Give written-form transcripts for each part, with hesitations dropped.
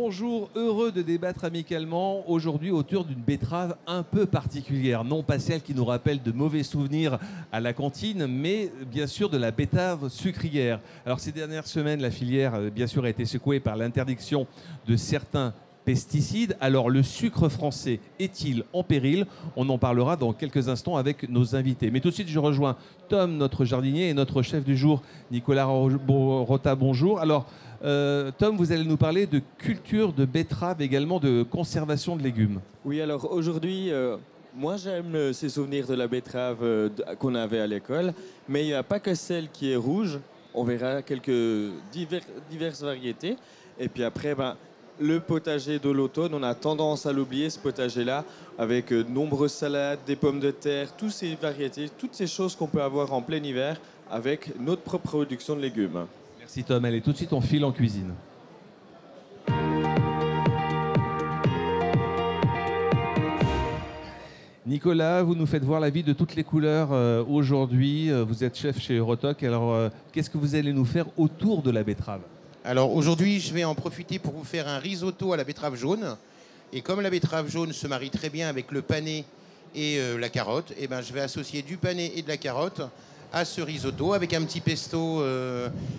Bonjour, heureux de débattre amicalement aujourd'hui autour d'une betterave un peu particulière. Non pas celle qui nous rappelle de mauvais souvenirs à la cantine, mais bien sûr de la betterave sucrière. Alors ces dernières semaines, la filière bien sûr a été secouée par l'interdiction de certains pesticides. Alors le sucre français est-il en péril? On en parlera dans quelques instants avec nos invités. Mais tout de suite, je rejoins Tom, notre jardinier, et notre chef du jour, Nicolas Rota. Bonjour. Alors, Tom, vous allez nous parler de culture de betterave, également de conservation de légumes. Oui, alors aujourd'hui, moi j'aime ces souvenirs de la betterave qu'on avait à l'école, mais il n'y a pas que celle qui est rouge. On verra quelques diverses variétés. Et puis après, le potager de l'automne, on a tendance à l'oublier, ce potager-là, avec de nombreuses salades, des pommes de terre, toutes ces variétés, toutes ces choses qu'on peut avoir en plein hiver avec notre propre production de légumes. Merci Tom. Allez, tout de suite, on file en cuisine. Nicolas, vous nous faites voir la vie de toutes les couleurs aujourd'hui. Vous êtes chef chez Eurotoc. Alors, qu'est-ce que vous allez nous faire autour de la betterave? Alors aujourd'hui, je vais en profiter pour vous faire un risotto à la betterave jaune. Et comme la betterave jaune se marie très bien avec le panais et la carotte, je vais associer du panais et de la carotte à ce risotto avec un petit pesto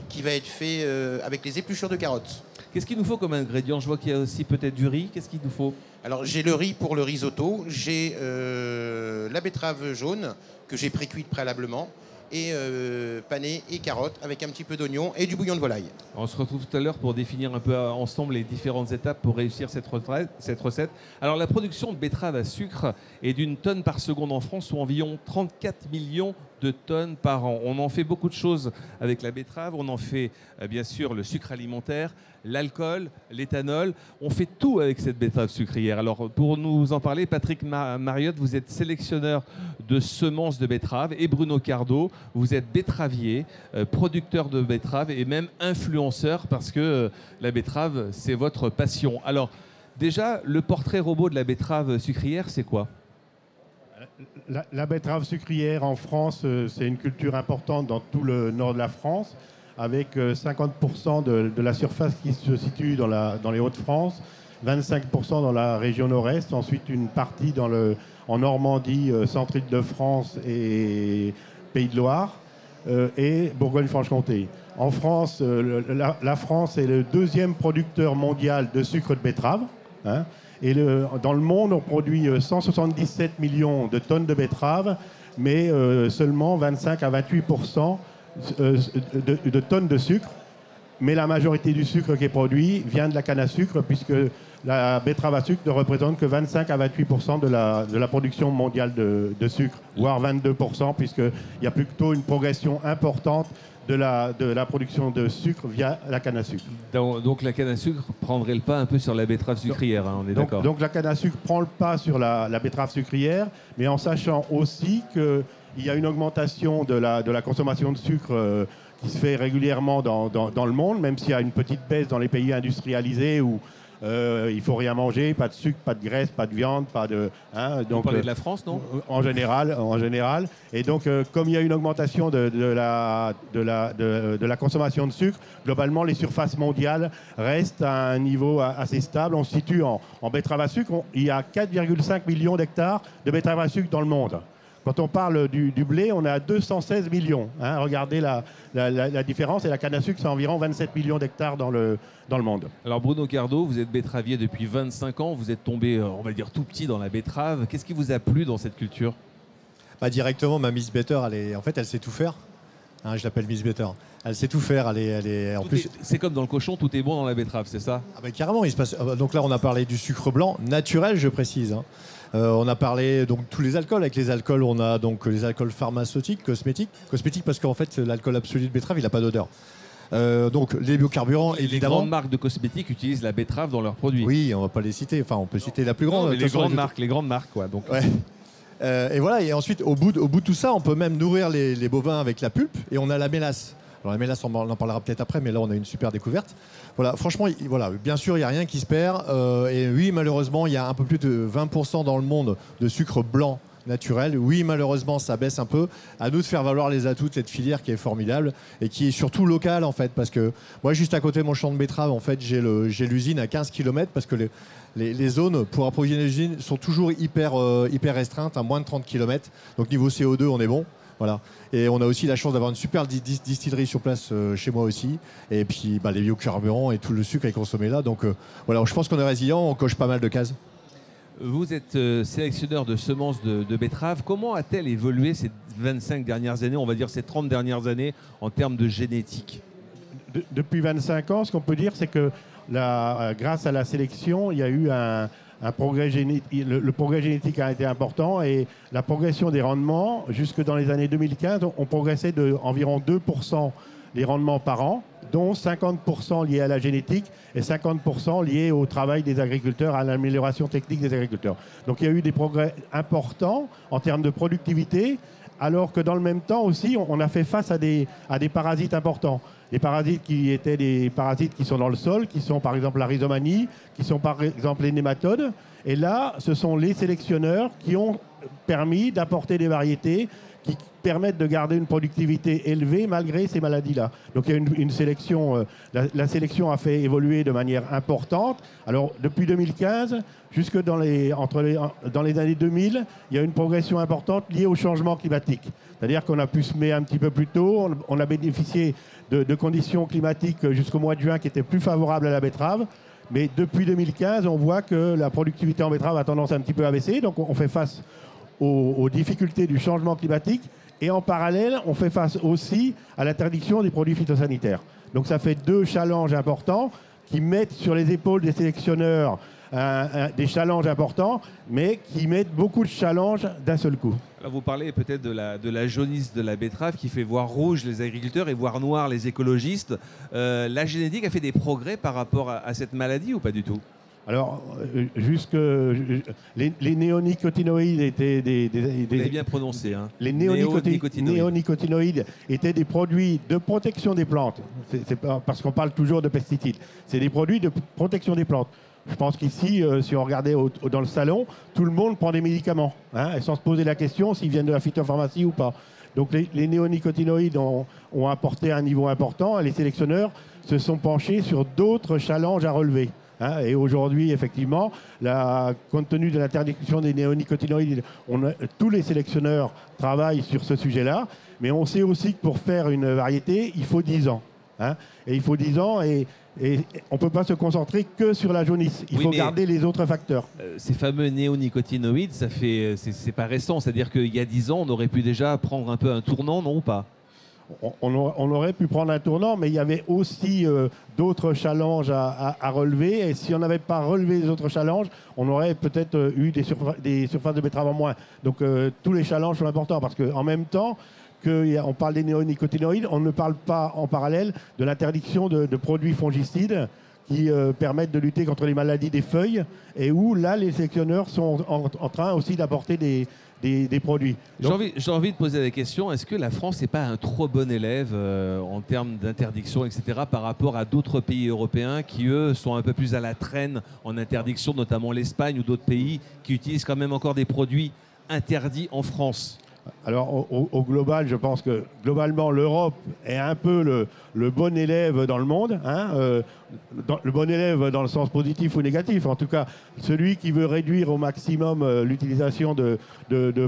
qui va être fait avec les épluchures de carottes. Qu'est-ce qu'il nous faut comme ingrédient? Je vois qu'il y a aussi peut-être du riz. Qu'est-ce qu'il nous faut? Alors j'ai le riz pour le risotto, j'ai la betterave jaune que j'ai pré-cuite préalablement, et panais et carottes avec un petit peu d'oignon et du bouillon de volaille. On se retrouve tout à l'heure pour définir un peu ensemble les différentes étapes pour réussir cette recette. Alors la production de betterave à sucre est d'une tonne par seconde en France, ou environ 34 millions de tonnes par an. On en fait beaucoup de choses avec la betterave. On en fait bien sûr le sucre alimentaire, l'alcool, l'éthanol. On fait tout avec cette betterave sucrière. Alors pour nous en parler, Patrick Mariotte, vous êtes sélectionneur de semences de betterave, et Bruno Cardo, vous êtes betteravier, producteur de betterave et même influenceur, parce que la betterave, c'est votre passion. Alors déjà, le portrait robot de la betterave sucrière, c'est quoi? La betterave sucrière en France, c'est une culture importante dans tout le nord de la France, avec 50% de la surface qui se situe dans les Hauts-de-France, 25% dans la région nord-est, ensuite une partie en Normandie, Centre-Île-de-France et Pays de Loire, et Bourgogne-Franche-Comté. En France, la France est le deuxième producteur mondial de sucre de betterave, hein. Et dans le monde, on produit 177 millions de tonnes de betterave, mais seulement 25 à 28% de tonnes de sucre. Mais la majorité du sucre qui est produit vient de la canne à sucre, puisque la betterave à sucre ne représente que 25 à 28% de la production mondiale de sucre, voire 22%, puisqu'il y a plutôt une progression importante de la production de sucre via la canne à sucre. Donc la canne à sucre prendrait le pas un peu sur la betterave sucrière, hein, on est d'accord. Donc la canne à sucre prend le pas sur la betterave sucrière, mais en sachant aussi qu'il y a une augmentation de la consommation de sucre qui se fait régulièrement dans le monde, même s'il y a une petite baisse dans les pays industrialisés où il faut rien manger, pas de sucre, pas de graisse, pas de viande, pas de... Donc, vous parlez de la France, non? En général. Et donc, comme il y a une augmentation de la consommation de sucre, globalement, les surfaces mondiales restent à un niveau assez stable. On se situe en betterave à sucre. Il y a 4,5 millions d'hectares de betterave à sucre dans le monde. Quand on parle du blé, on est à 216 millions. Hein. Regardez la différence. Et la canne à sucre, c'est environ 27 millions d'hectares dans le monde. Alors Bruno Cardo, vous êtes betteravier depuis 25 ans. Vous êtes tombé, on va dire, tout petit dans la betterave. Qu'est-ce qui vous a plu dans cette culture? Directement, ma Miss Better, elle sait tout faire. Hein, je l'appelle Miss Better. Elle sait tout faire. C'est comme dans le cochon, tout est bon dans la betterave, c'est ça? Carrément, il se passe. Donc là, on a parlé du sucre blanc, naturel, je précise. Hein. On a parlé donc tous les alcools. Avec les alcools, on a donc les alcools pharmaceutiques, cosmétiques parce qu'en fait l'alcool absolu de betterave, il n'a pas d'odeur. Donc les biocarburants, évidemment. Les grandes marques de cosmétiques utilisent la betterave dans leurs produits. Oui, on va pas les citer. Enfin, on peut citer la plus grande. Non, les grandes marques, quoi. Donc. Ouais. Et voilà. Et ensuite, au bout de tout ça, on peut même nourrir les bovins avec la pulpe. Et on a la mélasse. Alors la mélasse, on en parlera peut-être après, mais là on a une super découverte. Voilà, franchement, bien sûr, il n'y a rien qui se perd. Et oui, malheureusement, il y a un peu plus de 20% dans le monde de sucre blanc naturel. Oui, malheureusement, ça baisse un peu. À nous de faire valoir les atouts de cette filière qui est formidable et qui est surtout locale, en fait. Parce que moi, juste à côté de mon champ de betterave, en fait, j'ai l'usine à 15 km parce que les zones pour approvisionner l'usine sont toujours hyper restreintes, à moins de 30 km. Donc, niveau CO2, on est bon. Voilà. Et on a aussi la chance d'avoir une super distillerie sur place chez moi aussi. Et puis les biocarburants et tout le sucre est consommé là. Donc voilà, je pense qu'on est résilient, on coche pas mal de cases. Vous êtes sélectionneur de semences de betteraves. Comment a-t-elle évolué ces 25 dernières années, on va dire ces 30 dernières années, en termes de génétique? Depuis 25 ans, ce qu'on peut dire, c'est que grâce à la sélection, il y a eu un progrès génétique. Le progrès génétique a été important et la progression des rendements, jusque dans les années 2015, on progressait d'environ 2% les rendements par an, dont 50% liés à la génétique et 50% liés au travail des agriculteurs, à l'amélioration technique des agriculteurs. Donc il y a eu des progrès importants en termes de productivité, alors que dans le même temps aussi, on a fait face à des parasites importants. Des parasites qui étaient des parasites qui sont dans le sol, qui sont par exemple la rhizomanie, qui sont par exemple les nématodes. Et là, ce sont les sélectionneurs qui ont permis d'apporter des variétés qui permettent de garder une productivité élevée malgré ces maladies-là. Donc il y a une sélection, la sélection a fait évoluer de manière importante. Alors depuis 2015, jusque dans les années 2000, il y a une progression importante liée au changement climatique. C'est-à-dire qu'on a pu semer un petit peu plus tôt, on a bénéficié de conditions climatiques jusqu'au mois de juin qui étaient plus favorables à la betterave. Mais depuis 2015, on voit que la productivité en betterave a tendance un petit peu à baisser. Donc on fait face aux difficultés du changement climatique. Et en parallèle, on fait face aussi à l'interdiction des produits phytosanitaires. Donc ça fait deux challenges importants qui mettent sur les épaules des sélectionneurs des challenges importants, mais qui mettent beaucoup de challenges d'un seul coup. Alors vous parlez peut-être de la jaunisse de la betterave qui fait voir rouge les agriculteurs et voir noir les écologistes. La génétique a fait des progrès par rapport à cette maladie ou pas du tout? Alors, les néonicotinoïdes étaient Vous avez bien prononcé, hein. Les néonicotinoïdes étaient des produits de protection des plantes. C'est pas parce qu'on parle toujours de pesticides. C'est des produits de protection des plantes. Je pense qu'ici, si on regardait dans le salon, tout le monde prend des médicaments, hein, sans se poser la question s'ils viennent de la phytopharmacie ou pas. Donc les néonicotinoïdes ont apporté un niveau important et les sélectionneurs se sont penchés sur d'autres challenges à relever. Hein, et aujourd'hui, effectivement, compte tenu de l'interdiction des néonicotinoïdes, tous les sélectionneurs travaillent sur ce sujet-là. Mais on sait aussi que pour faire une variété, il faut 10 ans. Hein, et il faut 10 ans et on ne peut pas se concentrer que sur la jaunisse. Il faut garder les autres facteurs. Ces fameux néonicotinoïdes, c'est pas récent. C'est-à-dire qu'il y a 10 ans, on aurait pu déjà prendre un peu un tournant, non ou pas? On aurait pu prendre un tournant, mais il y avait aussi d'autres challenges à relever. Et si on n'avait pas relevé les autres challenges, on aurait peut-être eu des surfaces de betterave en moins. Donc tous les challenges sont importants parce qu'en même temps qu'on parle des néonicotinoïdes, on ne parle pas en parallèle de l'interdiction de produits fongicides qui permettent de lutter contre les maladies des feuilles et où là les sélectionneurs sont en train aussi d'apporter des produits. J'ai envie de poser la question, est-ce que la France n'est pas un trop bon élève en termes d'interdiction, etc., par rapport à d'autres pays européens qui, eux, sont un peu plus à la traîne en interdiction, notamment l'Espagne ou d'autres pays qui utilisent quand même encore des produits interdits en France? Alors au global, je pense que globalement l'Europe est un peu le bon élève dans le monde, hein, le bon élève dans le sens positif ou négatif. En tout cas, celui qui veut réduire au maximum l'utilisation de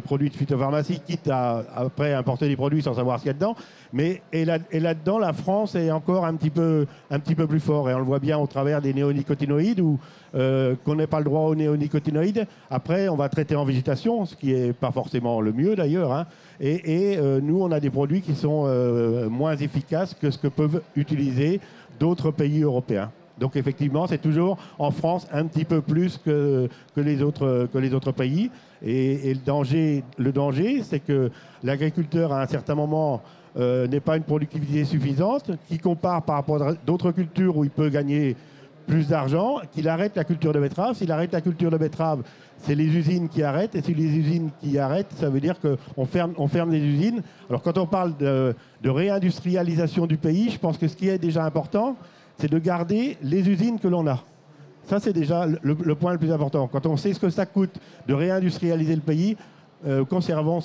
produits de phytopharmacie, quitte à après importer des produits sans savoir ce qu'il y a dedans. Mais là-dedans, la France est encore un petit peu plus fort. Et on le voit bien au travers des néonicotinoïdes où qu'on n'ait pas le droit aux néonicotinoïdes. Après, on va traiter en végétation, ce qui n'est pas forcément le mieux d'ailleurs. Hein. Et nous, on a des produits qui sont moins efficaces que ce que peuvent utiliser d'autres pays européens. Donc effectivement, c'est toujours en France un petit peu plus que les autres pays. Et le danger, c'est que l'agriculteur, à un certain moment, n'ait pas une productivité suffisante, qui compare par rapport à d'autres cultures où il peut gagner plus d'argent, qu'il arrête la culture de betterave. S'il arrête la culture de betterave, c'est les usines qui arrêtent. Et si les usines qui arrêtent, ça veut dire qu'on ferme les usines. Alors quand on parle de réindustrialisation du pays, je pense que ce qui est déjà important, c'est de garder les usines que l'on a. Ça, c'est déjà le point le plus important. Quand on sait ce que ça coûte de réindustrialiser le pays, conservons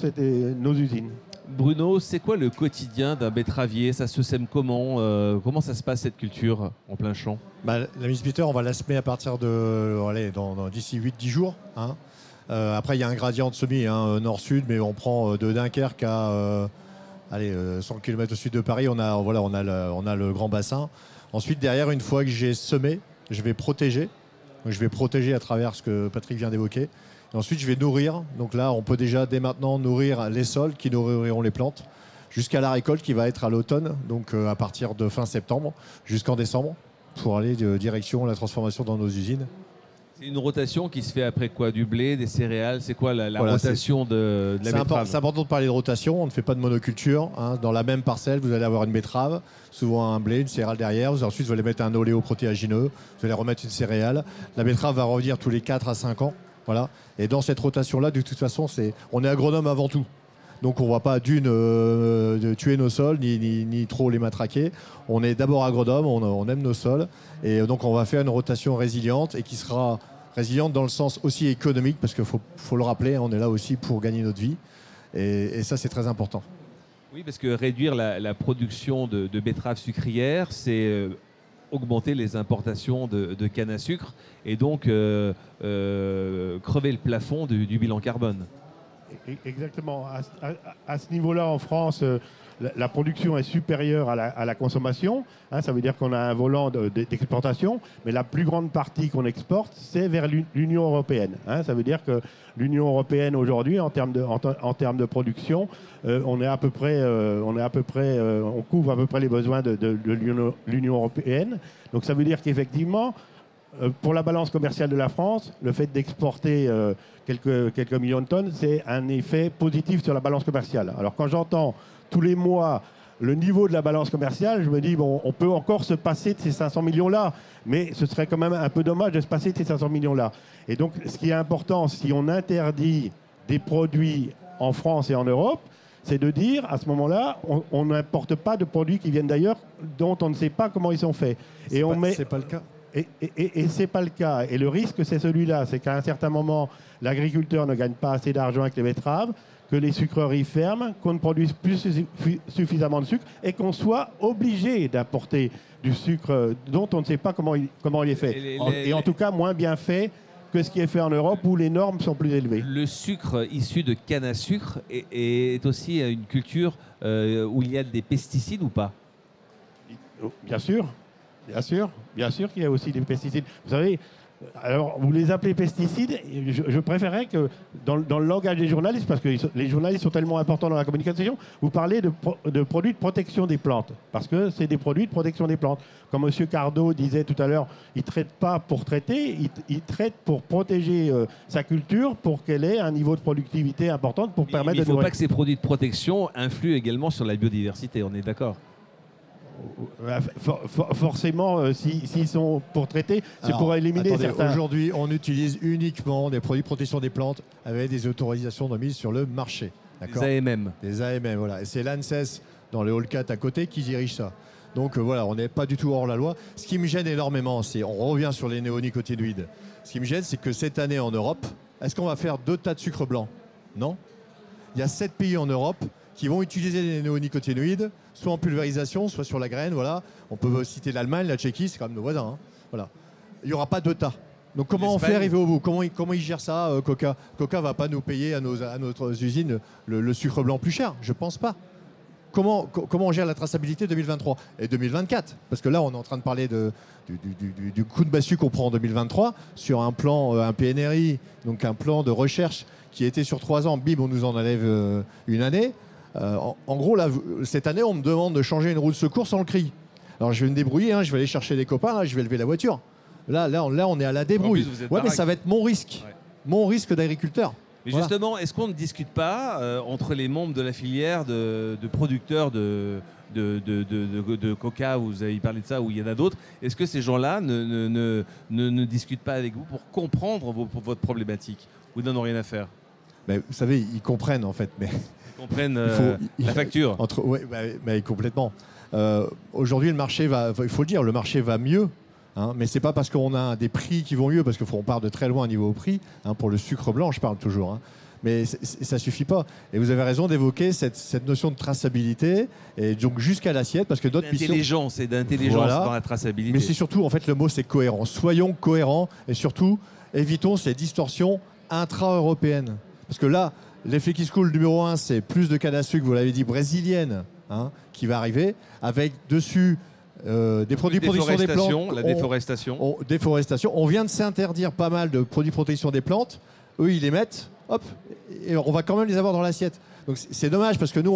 nos usines. Bruno, c'est quoi le quotidien d'un betteravier? Ça se sème comment? Comment ça se passe cette culture en plein champ? La Miss Bitter, on va la semer à partir de d'ici 8-10 jours. Hein. Après, il y a un gradient de semis nord-sud, mais on prend de Dunkerque à 100 km au sud de Paris, on a le grand bassin. Ensuite, derrière, une fois que j'ai semé, je vais protéger. Donc, je vais protéger à travers ce que Patrick vient d'évoquer. Et ensuite, je vais nourrir. Donc là, on peut déjà dès maintenant nourrir les sols qui nourriront les plantes jusqu'à la récolte qui va être à l'automne, donc à partir de fin septembre jusqu'en décembre, pour aller de direction la transformation dans nos usines. C'est une rotation qui se fait après quoi? Du blé, des céréales? C'est quoi la Voilà, rotation de la betterave? C'est important de parler de rotation. On ne fait pas de monoculture. Hein. Dans la même parcelle, vous allez avoir une betterave, souvent un blé, une céréale derrière. Ensuite, vous allez mettre un oléoprotéagineux. Vous allez remettre une céréale. La betterave va revenir tous les 4 à 5 ans. Voilà. Et dans cette rotation-là, de toute façon, on est agronome avant tout. Donc on ne va pas de tuer nos sols, ni trop les matraquer. On est d'abord agronome, on aime nos sols. Et donc on va faire une rotation résiliente et qui sera résiliente dans le sens aussi économique, parce qu'il faut le rappeler, on est là aussi pour gagner notre vie. Et ça, c'est très important. Oui, parce que réduire la production de betteraves sucrières, c'est augmenter les importations de canne à sucre et donc crever le plafond du bilan carbone. Exactement. À ce niveau-là, en France, la production est supérieure à la consommation. Hein, ça veut dire qu'on a un volant d'exportation, mais la plus grande partie qu'on exporte, c'est vers l'Union européenne. Hein, ça veut dire que l'Union européenne aujourd'hui, en termes de production, on couvre à peu près les besoins de l'Union européenne. Donc ça veut dire qu'effectivement, pour la balance commerciale de la France, le fait d'exporter quelques millions de tonnes, c'est un effet positif sur la balance commerciale. Alors quand j'entends tous les mois le niveau de la balance commerciale, je me dis, bon, on peut encore se passer de ces 500 millions-là, mais ce serait quand même un peu dommage de se passer de ces 500 millions-là. Et donc, ce qui est important, si on interdit des produits en France et en Europe, c'est de dire, à ce moment-là, on n'importe pas de produits qui viennent d'ailleurs, dont on ne sait pas comment ils sont faits. C'est pas le cas. Et ce n'est pas le cas. Et le risque, c'est celui-là. C'est qu'à un certain moment, l'agriculteur ne gagne pas assez d'argent avec les betteraves, que les sucreries ferment, qu'on ne produise plus suffisamment de sucre et qu'on soit obligé d'apporter du sucre dont on ne sait pas comment il est fait. Et en tout cas, moins bien fait que ce qui est fait en Europe où les normes sont plus élevées. Le sucre issu de canne à sucre est aussi une culture où il y a des pesticides ou pas? Bien sûr. Bien sûr qu'il y a aussi des pesticides. Vous savez, alors vous les appelez pesticides, je préférerais que dans le langage des journalistes, parce que les journalistes sont tellement importants dans la communication, vous parlez de produits de protection des plantes, parce que c'est des produits de protection des plantes. Comme M. Cardo disait tout à l'heure, il ne traite pas pour traiter, il traite pour protéger sa culture, pour qu'elle ait un niveau de productivité important pour permettre de... Il ne faut pas que ces produits de protection influent également sur la biodiversité, on est d'accord? Forcément, s'ils sont pour traiter, c'est pour éliminer certains... Aujourd'hui, on utilise uniquement des produits de protection des plantes avec des autorisations de mise sur le marché. Des AMM. Des AMM, voilà. Et c'est l'ANSES, dans le Hall 4 à côté, qui dirige ça. Donc voilà, on n'est pas du tout hors la loi. Ce qui me gêne énormément, on revient sur les néonicotinoïdes. Ce qui me gêne, c'est que cette année en Europe, est-ce qu'on va faire 2 tas de sucre blanc? Non. Il y a 7 pays en Europe qui vont utiliser les néonicotinoïdes, soit en pulvérisation, soit sur la graine. Voilà. On peut citer l'Allemagne, la Tchéquie, c'est quand même nos voisins. Hein. Voilà. Il n'y aura pas 2 tas. Donc comment on fait arriver au bout? Comment ils gèrent ça, Coca? Coca ne va pas nous payer à notre usine le sucre blanc plus cher? Je ne pense pas. Comment on gère la traçabilité 2023 et 2024? Parce que là, on est en train de parler du coup de massue qu'on prend en 2023 sur un plan, un PNRI, donc un plan de recherche qui était sur 3 ans. Bim, on nous en enlève une année. En gros, là, cette année, on me demande de changer une roue de secours sans le cri. Alors, je vais me débrouiller, je vais aller chercher des copains, là, je vais lever la voiture. Là, on est à la débrouille. Ouais, mais ça va être mon risque. Ouais. Mon risque d'agriculteur. Mais justement, est-ce qu'on ne discute pas entre les membres de la filière de producteurs de coca, vous avez parlé de ça, ou il y en a d'autres, est-ce que ces gens-là ne discutent pas avec vous pour comprendre votre problématique? Ou n'en ont rien à faire? Mais vous savez, ils comprennent en fait. Mais ils comprennent la facture. Oui, complètement. Aujourd'hui, le marché il faut le dire, le marché va mieux. Hein, mais ce n'est pas parce qu'on a des prix qui vont mieux, parce qu'on part de très loin au niveau prix, pour le sucre blanc, je parle toujours. Hein. Mais ça ne suffit pas. Et vous avez raison d'évoquer cette notion de traçabilité, et donc jusqu'à l'assiette, parce que notre mission... D'intelligence et d'intelligence Voilà. dans la traçabilité. Mais c'est surtout, en fait, le mot, c'est cohérent. Soyons cohérents et surtout, évitons ces distorsions intra-européennes. Parce que là, l'effet qui se coule numéro 1, c'est plus de canne à sucre, vous l'avez dit, brésilienne, qui va arriver, avec dessus des produits de protection des plantes. La déforestation. Déforestation. On vient de s'interdire pas mal de produits de protection des plantes. Eux, ils les mettent, hop, et on va quand même les avoir dans l'assiette. Donc c'est dommage parce que nous,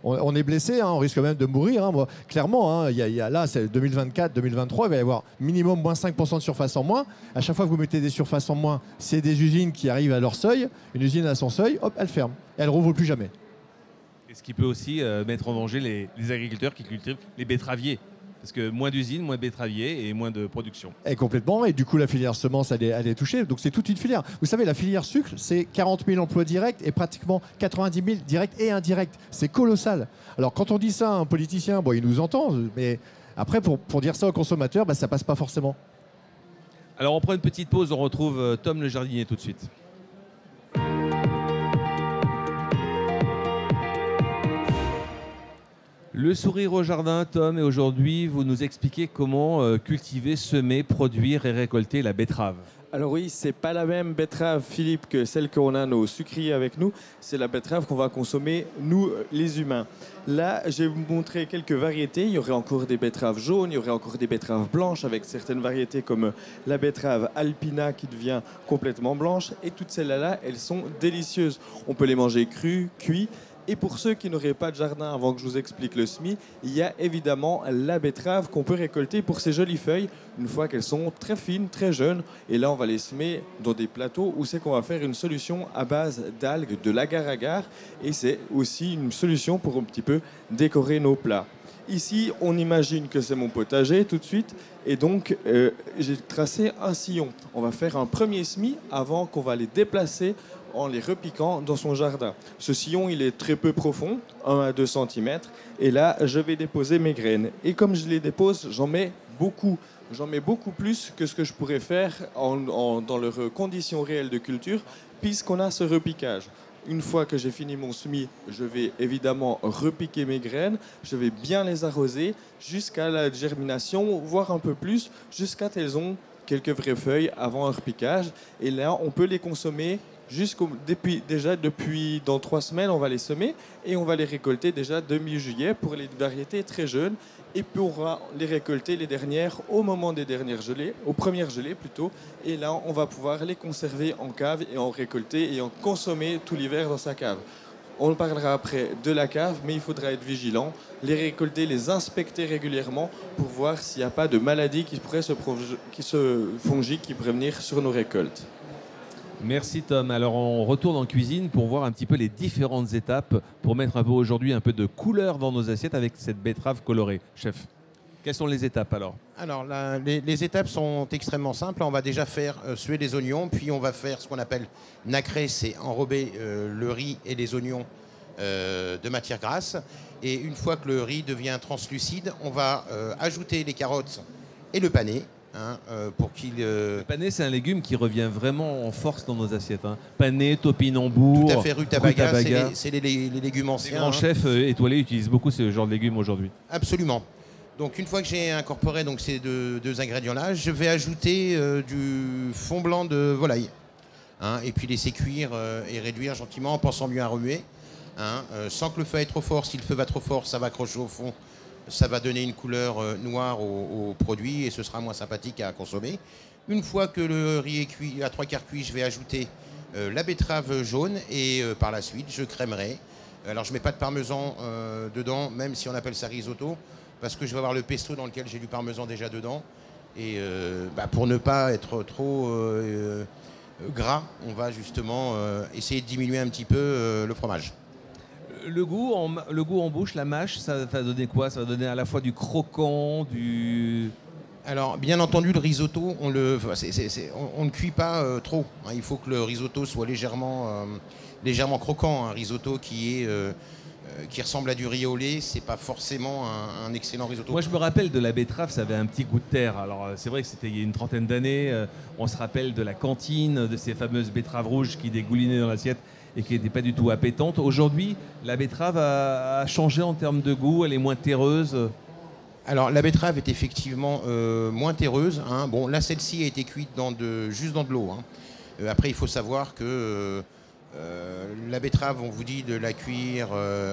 on est blessé, on risque même de mourir. Moi, clairement, là, c'est 2024, 2023, il va y avoir minimum moins 5% de surface en moins. À chaque fois que vous mettez des surfaces en moins, c'est des usines qui arrivent à leur seuil. Une usine à son seuil, hop, elle ferme. Elle ne rouvre plus jamais. Et ce qui peut aussi mettre en danger les agriculteurs qui cultivent les betteraviers. Parce que moins d'usines, moins de betteraviers et moins de production. Et complètement. Et du coup, la filière semence, elle est touchée. Donc, c'est toute une filière. Vous savez, la filière sucre, c'est 40 000 emplois directs et pratiquement 90 000 directs et indirects. C'est colossal. Alors, quand on dit ça à un politicien, il nous entend. Mais après, pour dire ça aux consommateurs, ça passe pas forcément. Alors, on prend une petite pause. On retrouve Tom le jardinier tout de suite. Le sourire au jardin, Tom, et aujourd'hui, vous nous expliquez comment cultiver, semer, produire et récolter la betterave. Alors oui, c'est pas la même betterave, Philippe, que celle qu'on a nos sucriers avec nous. C'est la betterave qu'on va consommer, nous, les humains. Là, je vais vous montrer quelques variétés. Il y aurait encore des betteraves jaunes, il y aurait encore des betteraves blanches avec certaines variétés comme la betterave alpina qui devient complètement blanche. Et toutes celles-là, elles sont délicieuses. On peut les manger crues, cuites. Et pour ceux qui n'auraient pas de jardin, avant que je vous explique le semis, il y a évidemment la betterave qu'on peut récolter pour ces jolies feuilles, une fois qu'elles sont très fines, très jeunes. Et là, on va les semer dans des plateaux où c'est qu'on va faire une solution à base d'algues, de l'agar-agar. Et c'est aussi une solution pour un petit peu décorer nos plats. Ici, on imagine que c'est mon potager tout de suite. Et donc, j'ai tracé un sillon. On va faire un premier semis avant qu'on va les déplacer en les repiquant dans son jardin. Ce sillon, il est très peu profond, 1 à 2 cm. Et là, je vais déposer mes graines. Et comme je les dépose, j'en mets beaucoup. J'en mets beaucoup plus que ce que je pourrais faire dans leurs conditions réelles de culture, puisqu'on a ce repiquage. Une fois que j'ai fini mon semis, je vais évidemment repiquer mes graines. Je vais bien les arroser jusqu'à la germination, voire un peu plus, jusqu'à qu'elles ont quelques vraies feuilles avant un repiquage. Et là, on peut les consommer depuis dans 3 semaines, on va les semer et on va les récolter déjà de mi-juillet pour les variétés très jeunes. Et puis on va les récolter les dernières au moment des dernières gelées, aux premières gelées plutôt. Et là, on va pouvoir les conserver en cave et en récolter et en consommer tout l'hiver dans sa cave. On parlera après de la cave, mais il faudra être vigilant, les récolter, les inspecter régulièrement pour voir s'il n'y a pas de maladies qui pourraient fongiques qui pourraient venir sur nos récoltes. Merci Tom. Alors on retourne en cuisine pour voir un petit peu les différentes étapes pour mettre un peu aujourd'hui un peu de couleur dans nos assiettes avec cette betterave colorée. Chef, quelles sont les étapes alors? Alors les étapes sont extrêmement simples. On va déjà faire suer les oignons, puis on va faire ce qu'on appelle nacrer, c'est enrober le riz et les oignons de matière grasse. Et une fois que le riz devient translucide, on va ajouter les carottes et le panais. Pour qu'il. Le panais, c'est un légume qui revient vraiment en force dans nos assiettes. Panais, topinambour, tout à fait, rutabaga, c'est les légumes anciens. Les grands chefs étoilés utilisent beaucoup ce genre de légumes aujourd'hui. Absolument. Donc une fois que j'ai incorporé donc, ces deux ingrédients-là, je vais ajouter du fond blanc de volaille. Et puis laisser cuire et réduire gentiment en pensant bien à remuer. Sans que le feu aille trop fort. Si le feu va trop fort, ça va accrocher au fond. Ça va donner une couleur noire au produit et ce sera moins sympathique à consommer. Une fois que le riz est cuit, à 3/4 cuit, je vais ajouter la betterave jaune et par la suite, je crèmerai. Alors, je ne mets pas de parmesan dedans, même si on appelle ça risotto, parce que je vais avoir le pesto dans lequel j'ai du parmesan déjà dedans. Et pour ne pas être trop gras, on va justement essayer de diminuer un petit peu le fromage. Le goût en bouche, la mâche, ça va donner quoi? Ça va donner à la fois du croquant, du... Alors, bien entendu, le risotto, on ne cuit pas trop. Il faut que le risotto soit légèrement croquant. Un risotto qui est qui ressemble à du riz au lait, c'est pas forcément un excellent risotto. Moi, je me rappelle de la betterave, ça avait un petit goût de terre. Alors, c'est vrai que c'était il y a une trentaine d'années. On se rappelle de la cantine, de ces fameuses betteraves rouges qui dégoulinaient dans l'assiette et qui n'étaient pas du tout appétantes. Aujourd'hui, la betterave a changé en termes de goût, elle est moins terreuse. Alors, la betterave est effectivement moins terreuse, hein. Bon, là, celle-ci a été cuite juste dans de l'eau, hein. Après, il faut savoir que la betterave, on vous dit de la cuire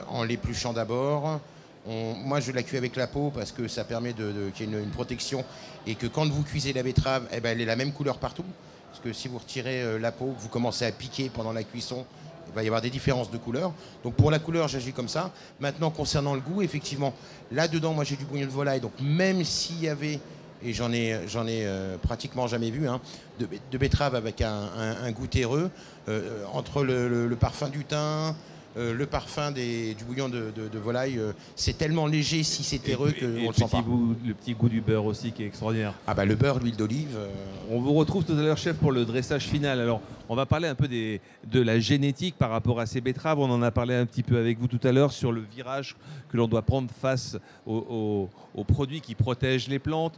en l'épluchant d'abord. Moi, je la cuis avec la peau parce que ça permet qu'il y ait une protection et que quand vous cuisez la betterave, eh ben, elle est la même couleur partout. Parce que si vous retirez la peau, que vous commencez à piquer pendant la cuisson, il va y avoir des différences de couleur. Donc pour la couleur, j'agis comme ça. Maintenant, concernant le goût, effectivement, là-dedans, moi j'ai du bouillon de volaille. Donc même s'il y avait, et j'en ai pratiquement jamais vu, hein, de betterave avec un goût terreux, entre le parfum du thym, le parfum du bouillon de volaille, c'est tellement léger si c'est terreux qu'on ne le sent pas. Le petit goût du beurre aussi qui est extraordinaire. Ah bah le beurre, l'huile d'olive. On vous retrouve tout à l'heure, chef, pour le dressage final. Alors, on va parler un peu de la génétique par rapport à ces betteraves. On en a parlé un petit peu avec vous tout à l'heure sur le virage que l'on doit prendre face aux produits qui protègent les plantes.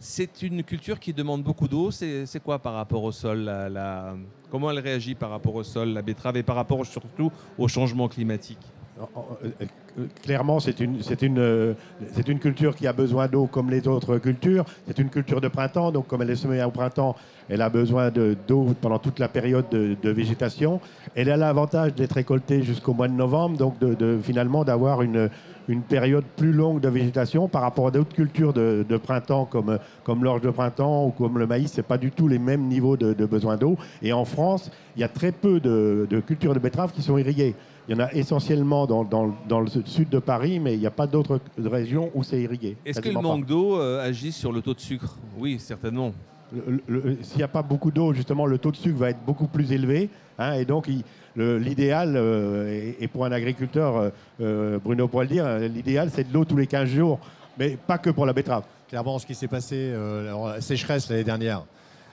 C'est une culture qui demande beaucoup d'eau. C'est quoi par rapport au sol Comment elle réagit par rapport au sol, la betterave, et par rapport surtout au changement climatique? Clairement, c'est une culture qui a besoin d'eau comme les autres cultures. C'est une culture de printemps, donc comme elle est semée au printemps, elle a besoin d'eau pendant toute la période de végétation. Elle a l'avantage d'être récoltée jusqu'au mois de novembre, donc finalement d'avoir une période plus longue de végétation par rapport à d'autres cultures de printemps comme l'orge de printemps ou comme le maïs. Ce n'est pas du tout les mêmes niveaux de besoin d'eau. Et en France, il y a très peu de cultures de betteraves qui sont irriguées. Il y en a essentiellement dans le sud de Paris, mais il n'y a pas d'autres régions où c'est irrigué. Est-ce que le manque d'eau agit sur le taux de sucre? Oui, certainement. S'il n'y a pas beaucoup d'eau, justement, le taux de sucre va être beaucoup plus élevé, hein, et donc l'idéal, et pour un agriculteur, Bruno pourrait le dire, l'idéal c'est de l'eau tous les 15 jours, mais pas que pour la betterave. Clairement, ce qui s'est passé, la sécheresse l'année dernière,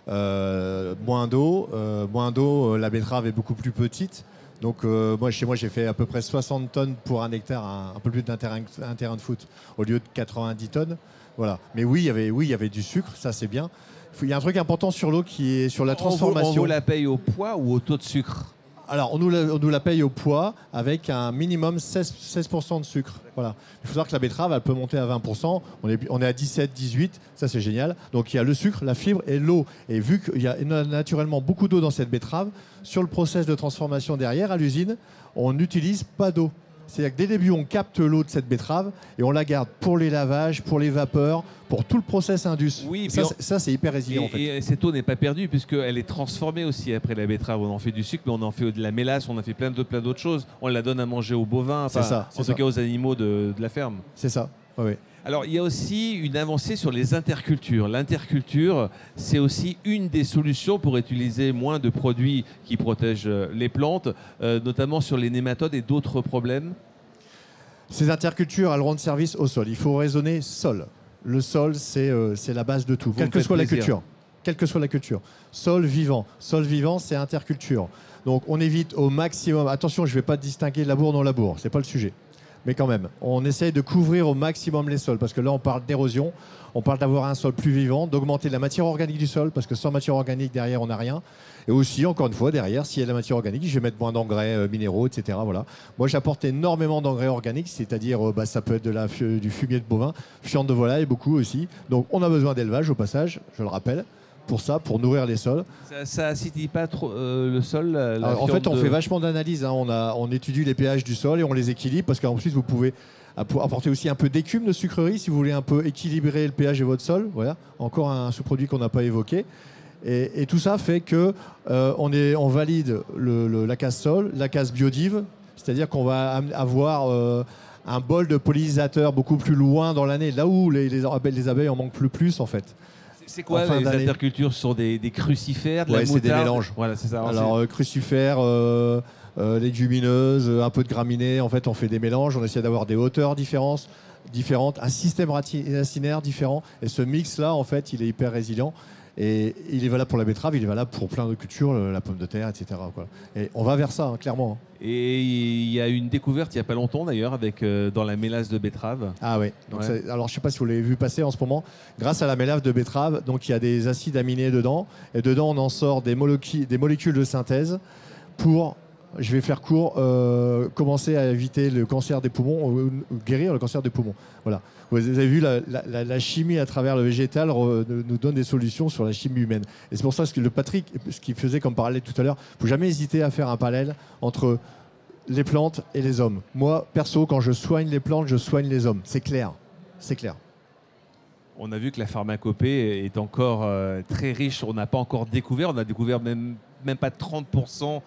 moins d'eau, la betterave est beaucoup plus petite. Donc chez moi, j'ai fait à peu près 60 tonnes pour un hectare, un peu plus d'un terrain de foot, au lieu de 90 tonnes. Voilà. Mais oui, il y avait du sucre, ça c'est bien. Il y a un truc important sur l'eau qui est sur la transformation. On vous la paye au poids ou au taux de sucre? Alors, on nous la paye au poids avec un minimum 16% de sucre. Voilà. Il faut savoir que la betterave, elle peut monter à 20%. On est à 17, 18, ça c'est génial. Donc il y a le sucre, la fibre et l'eau. Et vu qu'il y a naturellement beaucoup d'eau dans cette betterave, sur le process de transformation derrière, à l'usine, on n'utilise pas d'eau. C'est-à-dire que dès le début, on capte l'eau de cette betterave et on la garde pour les lavages, pour les vapeurs, pour tout le process indus. Oui, ça c'est hyper résilient en fait. Et cette eau n'est pas perdue puisqu'elle est transformée aussi après la betterave. On en fait du sucre, mais on en fait de la mélasse, on en fait plein d'autres choses. On la donne à manger aux bovins, en tout cas aux animaux de la ferme. C'est ça, oui. Alors, il y a aussi une avancée sur les intercultures. L'interculture, c'est aussi une des solutions pour utiliser moins de produits qui protègent les plantes, notamment sur les nématodes et d'autres problèmes. Ces intercultures, elles rendent service au sol. Il faut raisonner sol. Le sol, c'est la base de tout, quelle que soit la culture. Quelle que soit la culture. Sol vivant. Sol vivant, c'est interculture. Donc, on évite au maximum. Attention, je ne vais pas distinguer labour, non labour. Ce n'est pas le sujet. Mais quand même, on essaye de couvrir au maximum les sols, parce que là, on parle d'érosion, on parle d'avoir un sol plus vivant, d'augmenter la matière organique du sol, parce que sans matière organique, derrière, on n'a rien. Et aussi, encore une fois, derrière, s'il y a de la matière organique, je vais mettre moins d'engrais minéraux, etc. Voilà. Moi, j'apporte énormément d'engrais organiques, c'est-à-dire, ça peut être du fumier de bovin, fiente de volaille, beaucoup aussi. Donc, on a besoin d'élevage, au passage, je le rappelle. Pour nourrir les sols. Ça acidifie pas trop le sol En fait, on fait vachement d'analyses. Hein. On étudie les pH du sol et on les équilibre parce qu'ensuite, vous pouvez apporter aussi un peu d'écume de sucrerie si vous voulez un peu équilibrer le pH de votre sol. Voilà, encore un sous-produit qu'on n'a pas évoqué. Et tout ça fait que on valide la case sol, la case biodive, c'est-à-dire qu'on va avoir un bol de pollinisateurs beaucoup plus loin dans l'année, là où les abeilles en manquent plus en fait. C'est quoi les intercultures? Ce sont des crucifères, de la moutarde? C'est des mélanges. Voilà, c'est ça. Alors, crucifères, légumineuses, un peu de graminées. En fait, on fait des mélanges. On essaie d'avoir des hauteurs différentes, un système racinaire différent. Et ce mix-là, en fait, il est hyper résilient. Et il est valable pour la betterave, il est valable pour plein de cultures, la pomme de terre, etc. quoi. Et on va vers ça, hein, clairement. Et il y a une découverte il n'y a pas longtemps d'ailleurs avec dans la mélasse de betterave. Ah ouais. Donc Ouais. alors je sais pas si vous l'avez vu passer en ce moment. Grâce à la mélasse de betterave, donc il y a des acides aminés dedans, et dedans on en sort des molécules de synthèse pour, je vais faire court, commencer à éviter le cancer des poumons, ou guérir le cancer des poumons. Voilà. Vous avez vu, la chimie à travers le végétal nous donne des solutions sur la chimie humaine. Et c'est pour ça que le Patrick, ce qu'il faisait comme parallèle tout à l'heure, il ne faut jamais hésiter à faire un parallèle entre les plantes et les hommes. Moi, perso, quand je soigne les plantes, je soigne les hommes. C'est clair. C'est clair. On a vu que la pharmacopée est encore très riche. On n'a pas encore découvert, on a découvert même pas 30%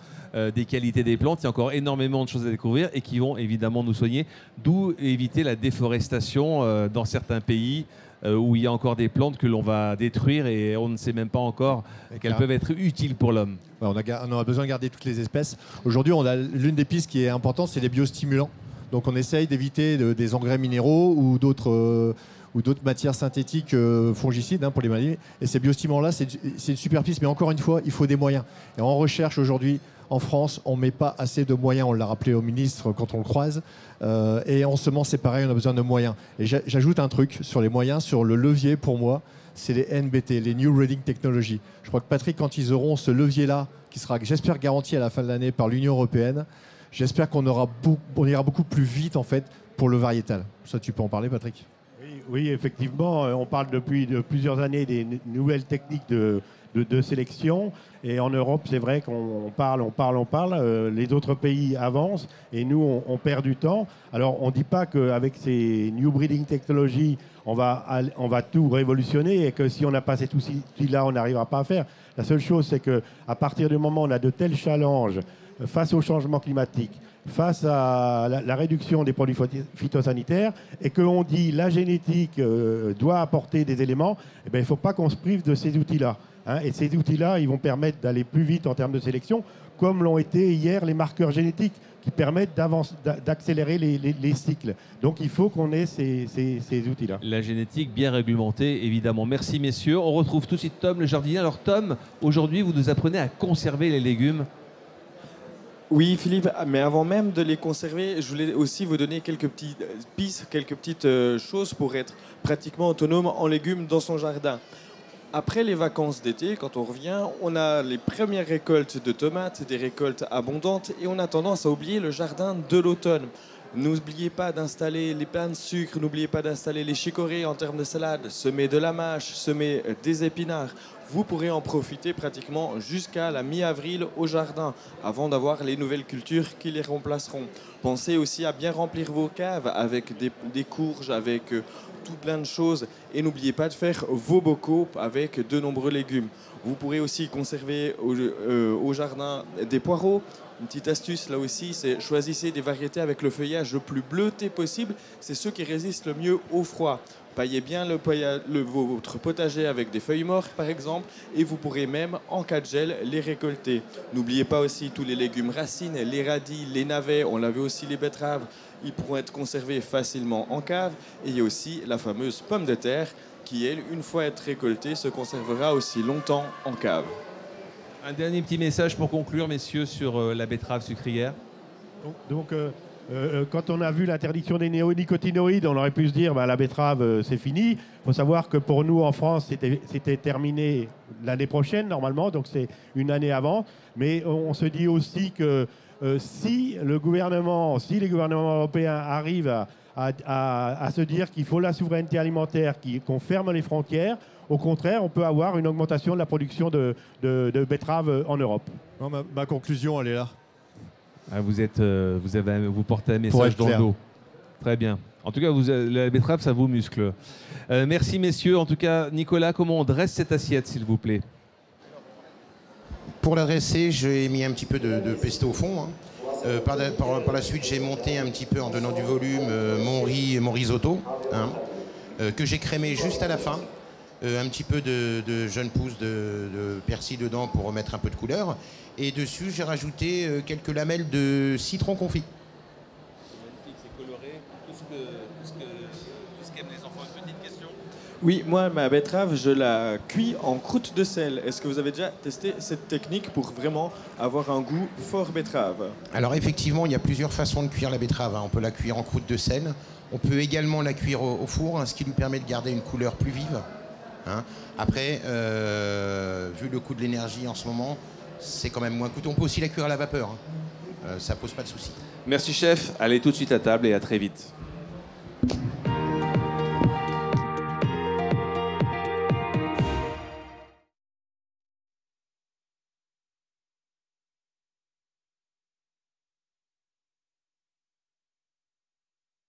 des qualités des plantes. Il y a encore énormément de choses à découvrir et qui vont évidemment nous soigner. D'où éviter la déforestation dans certains pays où il y a encore des plantes que l'on va détruire et on ne sait même pas encore qu'elles peuvent être utiles pour l'homme. Ouais, on a besoin de garder toutes les espèces. Aujourd'hui, l'une des pistes qui est importante, c'est les biostimulants. Donc on essaye d'éviter des engrais minéraux ou d'autres matières synthétiques fongicides pour les maladies. Et ces biostimulants-là, c'est une super piste. Mais encore une fois, il faut des moyens. Et en recherche aujourd'hui, en France, on ne met pas assez de moyens. On l'a rappelé au ministre quand on le croise. Et en semences, c'est pareil, on a besoin de moyens. Et j'ajoute un truc sur les moyens, sur le levier pour moi, c'est les NBT, les New Breeding Technology. Je crois que Patrick, quand ils auront ce levier-là, qui sera, j'espère, garanti à la fin de l'année par l'Union européenne, j'espère qu'on ira beaucoup plus vite en fait pour le variétal. Ça, tu peux en parler, Patrick? Oui, effectivement, on parle depuis plusieurs années des nouvelles techniques de sélection. Et en Europe, c'est vrai qu'on parle. Les autres pays avancent et nous, on perd du temps. Alors, on ne dit pas qu'avec ces New Breeding Technologies, on va tout révolutionner et que si on n'a pas cet outil-là, on n'arrivera pas à faire. La seule chose, c'est qu'à partir du moment où on a de tels challenges face au changement climatique, face à la réduction des produits phytosanitaires, et qu'on dit la génétique doit apporter des éléments, eh bien, il ne faut pas qu'on se prive de ces outils-là. Et ces outils-là, ils vont permettre d'aller plus vite en termes de sélection, comme l'ont été hier les marqueurs génétiques, qui permettent d'accélérer les cycles. Donc il faut qu'on ait ces outils-là. La génétique bien réglementée, évidemment. Merci, messieurs. On retrouve tout de suite Tom, le jardinier. Alors, Tom, aujourd'hui, vous nous apprenez à conserver les légumes. Oui, Philippe, mais avant même de les conserver, je voulais aussi vous donner quelques petites pistes, quelques petites choses pour être pratiquement autonome en légumes dans son jardin. Après les vacances d'été, quand on revient, on a les premières récoltes de tomates, des récoltes abondantes, et on a tendance à oublier le jardin de l'automne. N'oubliez pas d'installer les pains de sucre, n'oubliez pas d'installer les chicorées en termes de salade, semer de la mâche, semer des épinards. Vous pourrez en profiter pratiquement jusqu'à la mi-avril au jardin, avant d'avoir les nouvelles cultures qui les remplaceront. Pensez aussi à bien remplir vos caves avec des courges, avec tout plein de choses. Et n'oubliez pas de faire vos bocaux avec de nombreux légumes. Vous pourrez aussi conserver au jardin des poireaux. Une petite astuce là aussi, c'est choisissez des variétés avec le feuillage le plus bleuté possible. C'est ceux qui résistent le mieux au froid. Paillez bien votre potager avec des feuilles mortes par exemple, et vous pourrez même en cas de gel les récolter. N'oubliez pas aussi tous les légumes racines, les radis, les navets, on l'a vu aussi les betteraves, ils pourront être conservés facilement en cave. Et il y a aussi la fameuse pomme de terre qui, elle, une fois être récoltée, se conservera aussi longtemps en cave. Un dernier petit message pour conclure, messieurs, sur la betterave sucrière. Quand on a vu l'interdiction des néonicotinoïdes, on aurait pu se dire la betterave, c'est fini. Il faut savoir que pour nous, en France, c'était terminé l'année prochaine, normalement, donc c'est une année avant. Mais on se dit aussi que si les gouvernements européens arrivent à se dire qu'il faut la souveraineté alimentaire, qu'on ferme les frontières, au contraire, on peut avoir une augmentation de la production de betteraves en Europe. Non, ma conclusion, elle est là. Ah, vous portez un message dans le dos. Très bien. En tout cas, la betterave, ça vous muscle. Merci, messieurs. En tout cas, Nicolas, comment on dresse cette assiette, s'il vous plaît? Pour la dresser, j'ai mis un petit peu de pesto au fond. Par la suite, j'ai monté un petit peu, en donnant du volume, mon risotto, que j'ai crémé juste à la fin. Un petit peu de jeunes pousses de persil dedans pour remettre un peu de couleur. Et dessus, j'ai rajouté quelques lamelles de citron confit. C'est magnifique, c'est coloré. Tout ce qu'aiment les enfants. Une petite question. Oui, moi, ma betterave, je la cuis en croûte de sel. Est-ce que vous avez déjà testé cette technique pour vraiment avoir un goût fort betterave? Alors effectivement, il y a plusieurs façons de cuire la betterave, hein. On peut la cuire en croûte de sel. On peut également la cuire au four, hein, ce qui nous permet de garder une couleur plus vive, hein. Après, vu le coût de l'énergie en ce moment, c'est quand même moins coûteux. On peut aussi la cuire à la vapeur, hein. Ça pose pas de souci. Merci chef, allez tout de suite à table et à très vite.